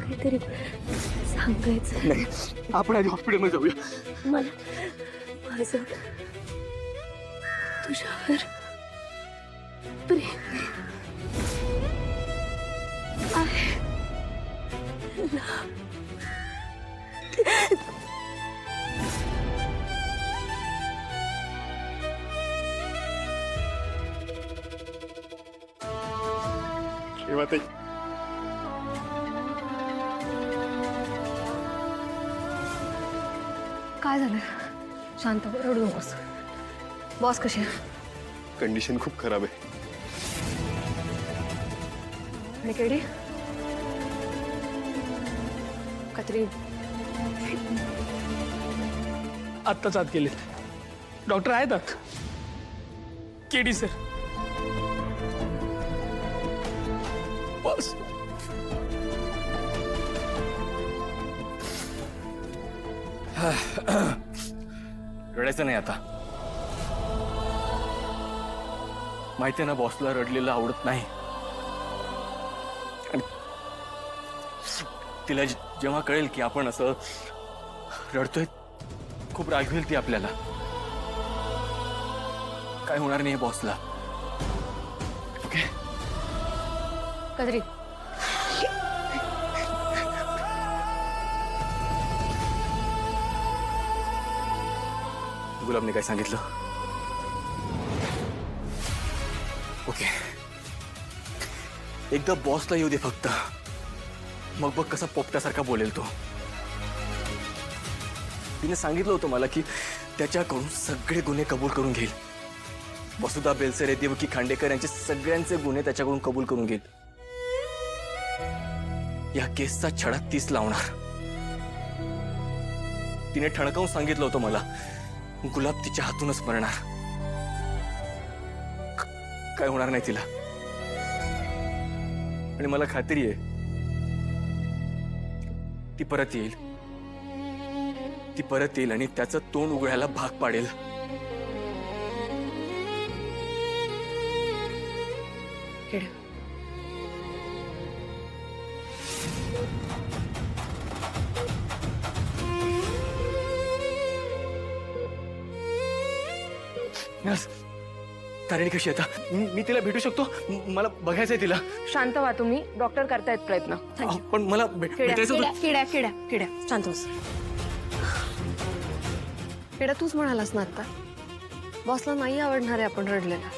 काहीतरी सांगायचं नाही, आपण आधी हॉस्पिटलमध्ये जाऊया. मला. माझं तुझ्यावर प्रेम आहे ना. रेवाताई, काय झालं? शांत हो, रडू नकोस. बॉस कशी आहे? कंडिशन खूप खराब आहे. आणि केडी काहीतरी आत्ताच आत गेले. डॉक्टर आहेत आत. KD sir. बस. रडायचं नाही आता. माहितीये ना, बॉसला रडलेलं आवडत नाही. आणि तिला जेव्हा कळेल की आपण असं रडतोय, खूप रागवेल ती आपल्याला. काय होणार नाही बॉसला. ओके. काहीतरी गुलाबने काय सांगितलं? ओके, एकदा बॉसला येऊ दे फक्त. मग बघ कसा पोपट्यासारखा बोलेल तो. तिने सांगितलं होतं मला की त्याच्याकडून सगळे गुन्हे कबूल करून घेईल. वसुधा बेलसरे, देवकी खांडेकर यांचे सगळ्यांचे गुन्हे त्याच्याकडून कबूल करून घेईल. या केसचा छडा तीच लावणार. तिने ठणकावून सांगितलं होतं मला, गुलाब तिच्या हातूनच मरणार. काय होणार नाही तिला. आणि मला खात्री आहे ती परत येईल. ती परत येईल आणि त्याचं तोंड उघडायला भाग पाडेल. केडी नर्स, तारिणी कशी आहे आता? मी तिला भेटू शकतो? मला बघायचंय तिला. शांत व्हा तुम्ही. डॉक्टर करतायत प्रयत्न. पण मला भेटायचं होतं. किड्या शांत होस. केड्या तूच म्हणालास ना आता, बॉसला नाही आवडणार आहे आपण रडलेला.